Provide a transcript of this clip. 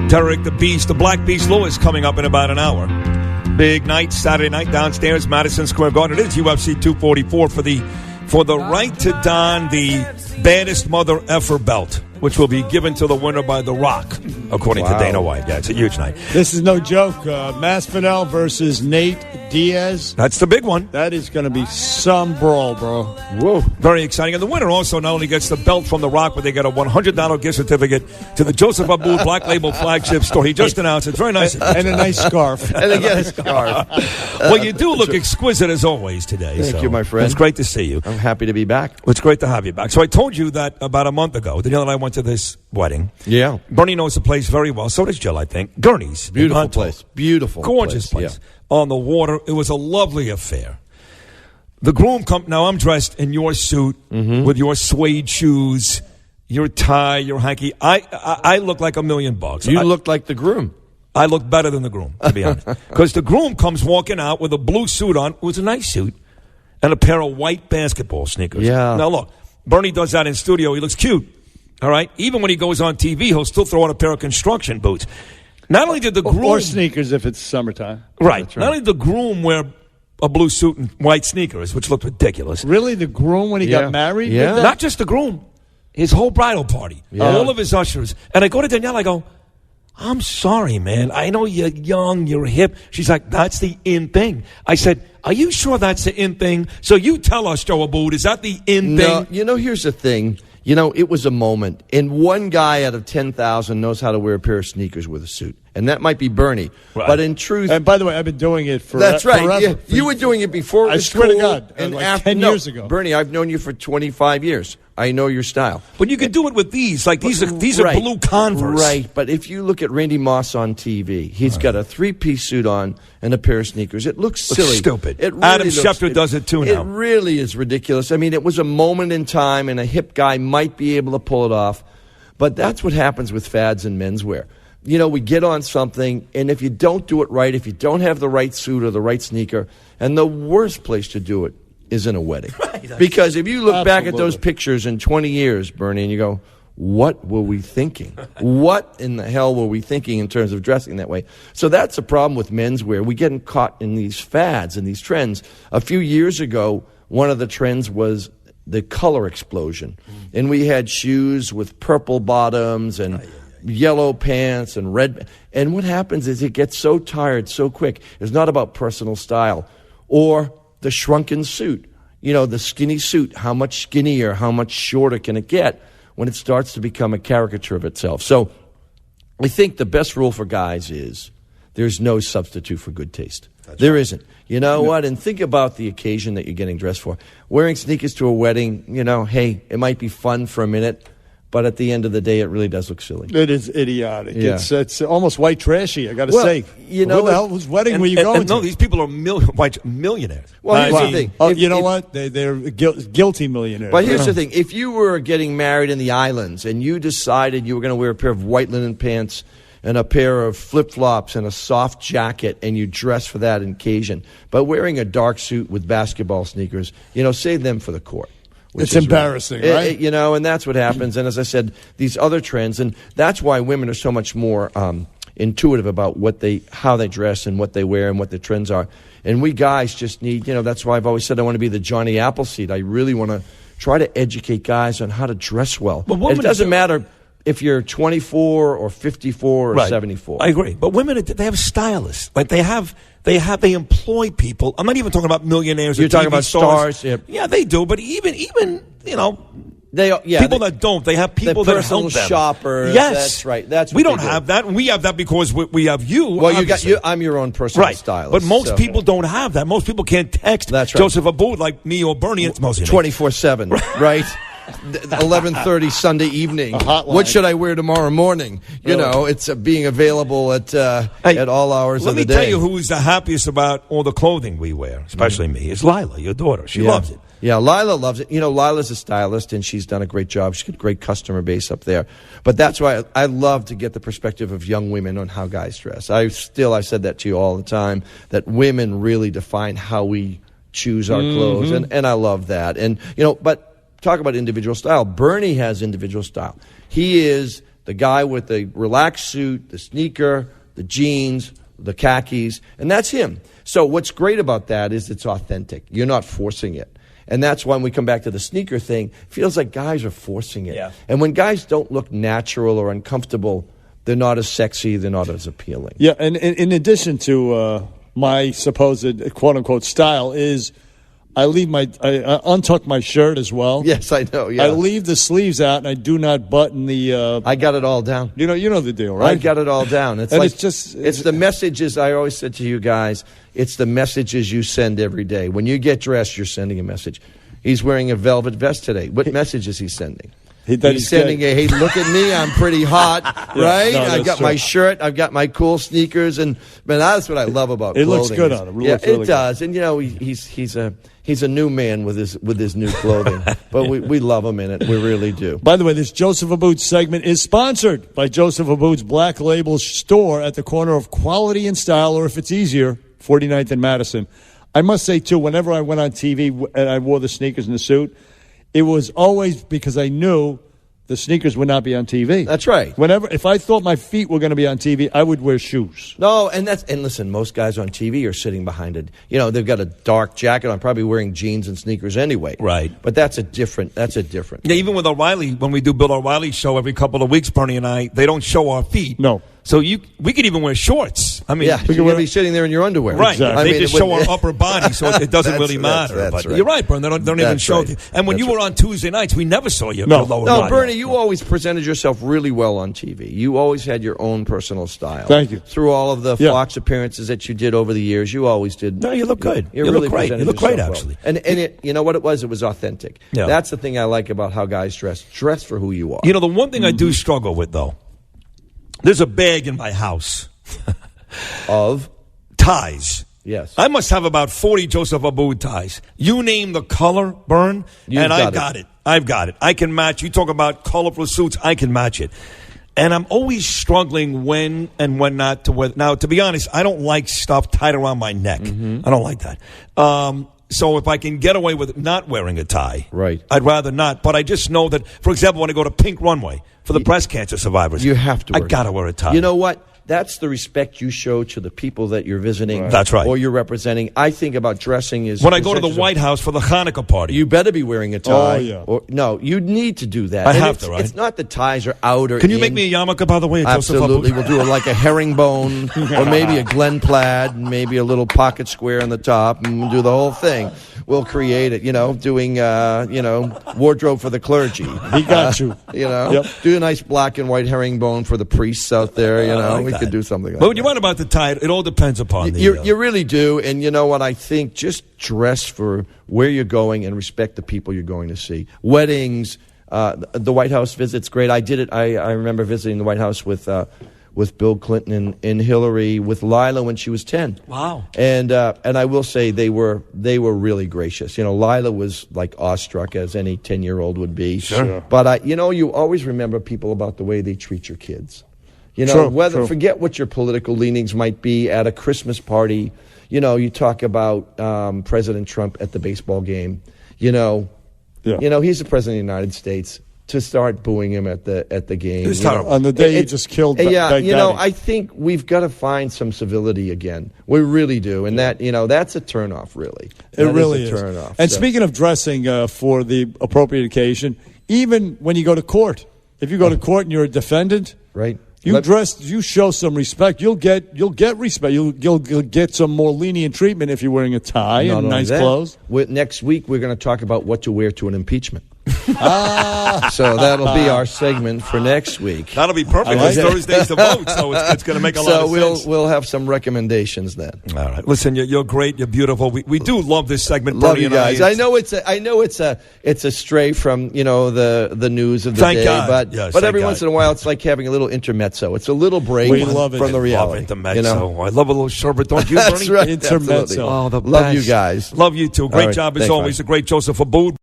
Derek the Beast, the Black Beast Lewis coming up in about an hour. Big night, Saturday night downstairs, Madison Square Garden. It is UFC 244 for the right to don the baddest mother effer belt, which will be given to the winner by The Rock, according to Dana White. Yeah, it's a huge night. This is no joke. Masvidal versus Nate Diaz. That's the big one. That is going to be some brawl, bro. Whoa. Very exciting. And the winner also not only gets the belt from The Rock, but they get a $100 gift certificate to the Joseph Abboud Black Label flagship store. He just announced it. It's very nice. And a nice scarf. And they get a scarf. Well, you do look exquisite as always today. Thank you, my friend. It's great to see you. I'm happy to be back. It's great to have you back. So I told you that about a month ago. Danielle and I went to this wedding. Yeah. Bernie knows the place very well. So does Jill, I think. Gurney's. Beautiful place. Beautiful. Gorgeous place. Yeah. On the water. It was a lovely affair. The groom now I'm dressed in your suit with your suede shoes, your tie, your hanky. I look like $1 million. You look like the groom. I look better than the groom, to be honest. Because the groom comes walking out with a blue suit on. It was a nice suit. And a pair of white basketball sneakers. Yeah. Now, look, Bernie does that in studio. He looks cute. All right? Even when he goes on TV, he'll still throw on a pair of construction boots. Not only did the groom... Or sneakers if it's summertime. Right. Not only did the groom wear a blue suit and white sneakers, which looked ridiculous. Really? The groom when he got married? Yeah. Not just the groom. His whole bridal party. Yeah. All of his ushers. And I go to Danielle, I go, I'm sorry, man. I know you're young, you're hip. She's like, that's the in thing. I said, are you sure that's the in thing? So you tell us, Joe Abboud, is that the in thing? No, here's the thing. It was a moment. And one guy out of 10,000 knows how to wear a pair of sneakers with a suit. And that might be Bernie. Right. But in truth... And by the way, I've been doing it for That's right. forever. Yeah, you were doing it before it was I swear to cool, God. And like after, 10 years ago. Bernie, I've known you for 25 years. I know your style. But you can do it with these. Like, these are blue Converse. Right, but if you look at Randy Moss on TV, he's got a three-piece suit on and a pair of sneakers. It looks silly. Stupid. It really Adam Schefter does it too now. It really is ridiculous. I mean, it was a moment in time, and a hip guy might be able to pull it off. But that's what happens with fads in menswear. We get on something, and if you don't do it right, if you don't have the right suit or the right sneaker, and the worst place to do it is in a wedding. Right. Because if you look back at those pictures in 20 years, Bernie, and you go, what were we thinking? What in the hell were we thinking in terms of dressing that way? So that's the problem with menswear. We get caught in these fads and these trends. A few years ago, one of the trends was the color explosion. And we had shoes with purple bottoms and yellow pants and red. And what happens is it gets so tired so quick. It's not about personal style. Or the shrunken suit. The skinny suit. How much skinnier, how much shorter can it get when it starts to become a caricature of itself? So I think the best rule for guys is there's no substitute for good taste. There isn't. You know what? And think about the occasion that you're getting dressed for. Wearing sneakers to a wedding, hey, it might be fun for a minute, but at the end of the day, it really does look silly. It is idiotic. Yeah. It's almost white trashy, I got to say. Where the hell whose wedding were you going to? No, these people are white millionaires. Well, here's the thing. What? They're guilty millionaires. But here's the thing. If you were getting married in the islands and you decided you were going to wear a pair of white linen pants and a pair of flip-flops and a soft jacket, and you dress for that occasion, but wearing a dark suit with basketball sneakers, save them for the court. It's embarrassing, right? And that's what happens. And as I said, these other trends, and that's why women are so much more intuitive about how they dress and what they wear and what the trends are. And we guys just need, that's why I've always said I want to be the Johnny Appleseed. I really want to try to educate guys on how to dress well. But it doesn't matter if you're 24 or 54 or 74. I agree. But women, they have stylists. Like they employ people. I'm not even talking about millionaires. You're or talking TV about stars. Yeah, they do. But even people that don't, they have people that help them. Shoppers. Yes, that's right. That's what we don't have that. We have that because we have you. Well, I'm your own personal stylist. But most people don't have that. Most people can't text Joseph Abboud like me or Bernie. It's mostly 24/7, right? 11:30 Sunday evening. What should I wear tomorrow morning? It's being available at all hours of the day. Let me tell you who's the happiest about all the clothing we wear, especially me. It's Lila, your daughter. She loves it. Yeah, Lila loves it. Lila's a stylist, and she's done a great job. She's got a great customer base up there. But that's why I love to get the perspective of young women on how guys dress. I said that to you all the time, that women really define how we choose our clothes, and I love that. And, but talk about individual style. Bernie has individual style. He is The guy with the relaxed suit, the sneaker, the jeans, the khakis, and that's him. So what's great about that is it's authentic. You're not forcing it. And that's when we come back to the sneaker thing. It feels like guys are forcing it. Yeah. And when guys don't look natural or uncomfortable, they're not as sexy, they're not as appealing. Yeah, and in addition to my supposed quote-unquote style is I untuck my shirt as well. Yes, I know. Yeah. I leave the sleeves out, and I do not button the. I got it all down. You know the deal, right? I got it all down. It's and like it's the messages I always said to you guys. It's the messages you send every day. When you get dressed, you're sending a message. He's wearing a velvet vest today. What message is he sending? He's sending a, hey, look at me, I'm pretty hot, right? No, I've got my shirt, I've got my cool sneakers, and man, that's what I love about clothing. It looks good on him. It does, and he's a new man with his new clothing, but we love him in it, we really do. By the way, this Joseph Abboud segment is sponsored by Joseph Abboud's Black Label store at the corner of Quality and Style, or if it's easier, 49th and Madison. I must say, too, whenever I went on TV and I wore the sneakers and the suit, it was always because I knew the sneakers would not be on TV. That's right. If I thought my feet were going to be on TV, I would wear shoes. No, and listen, most guys on TV are sitting behind it. They've got a dark jacket on, probably wearing jeans and sneakers anyway. Right. But that's a different. Yeah, even with O'Reilly, when we do Bill O'Reilly's show every couple of weeks, Bernie and I, they don't show our feet. No. So we could even wear shorts. I mean, yeah, you're going to be sitting there in your underwear. Right. Exactly. They just show our upper body, so it doesn't really matter. That's right. You're right, Bernie. They don't even show it. And when you were on Tuesday nights, we never saw you. No, Bernie, you always presented yourself really well on TV. You always had your own personal style. Thank you. Through all of the Fox appearances that you did over the years, you always did. No, you look good. You really look great. You look great, actually. Well. And you know what it was? It was authentic. Yeah. That's the thing I like about how guys dress. Dress for who you are. The one thing I do struggle with, though, there's a bag in my house. Of? Ties. Yes. I must have about 40 Joseph Abboud ties. You name the color, Bern, and I've got it. I've got it. I can match. You talk about colorful suits, I can match it. And I'm always struggling when and when not to wear. Now, to be honest, I don't like stuff tied around my neck. Mm-hmm. I don't like that. So if I can get away with not wearing a tie, right, I'd rather not. But I just know that, for example, when I go to Pink Runway for the breast cancer survivors, you have to. I gotta wear a tie. You know what? That's the respect you show to the people that you're visiting. Right. That's right. Or you're representing. I think about dressing is... When I go to the White House for the Hanukkah party. You better be wearing a tie. Oh, yeah. No, you need to do that. I have to, right? It's not the ties are out or Can you in. make me a yarmulke, by the way? Absolutely. We'll do it like a herringbone or maybe a Glen plaid and maybe a little pocket square on the top and we'll do the whole thing. We'll create it, doing, wardrobe for the clergy. He got you. Do a nice black and white herringbone for the priests out there, like we that. could do something like But that. you want about the tie, it all depends upon You really do, and you know what, I think just dress for where you're going and respect the people you're going to see. Weddings, the White House visit's great. I did it, I remember visiting the White House with Bill Clinton and Hillary, with Lila when she was 10. Wow. And I will say they were really gracious. Lila was like awestruck as any 10-year-old would be. Sure. But you always remember people about the way they treat your kids. True. Forget what your political leanings might be at a Christmas party. You talk about President Trump at the baseball game. He's the president of the United States. To start booing him at the game. It's terrible. On the day he just killed Baghdadi. I think we've got to find some civility again. We really do. And that's a turnoff, really. It really is. A turnoff. And speaking of dressing for the appropriate occasion, even when you go to court, if you go to court and you're a defendant, right. You show some respect. You'll get respect. You'll get some more lenient treatment if you're wearing a tie and nice clothes. Next week we're going to talk about what to wear to an impeachment. So that'll be our segment for next week. That'll be perfect. It's Thursday's the vote, so it's going to make a lot of sense. So we'll have some recommendations then. All right. Listen, you're great. You're beautiful. We do love this segment. Love Bernie you guys. and I know it's a stray from the news of the thank day, God. but every once in a while it's like having a little intermezzo. It's a little break from the reality. Intermezzo. I love a little sherbet, don't you, Bernie? That's right. Intermezzo. Oh, the love best. you guys. Love you too. Great job as Thanks, always. man. A great Joseph Abboud.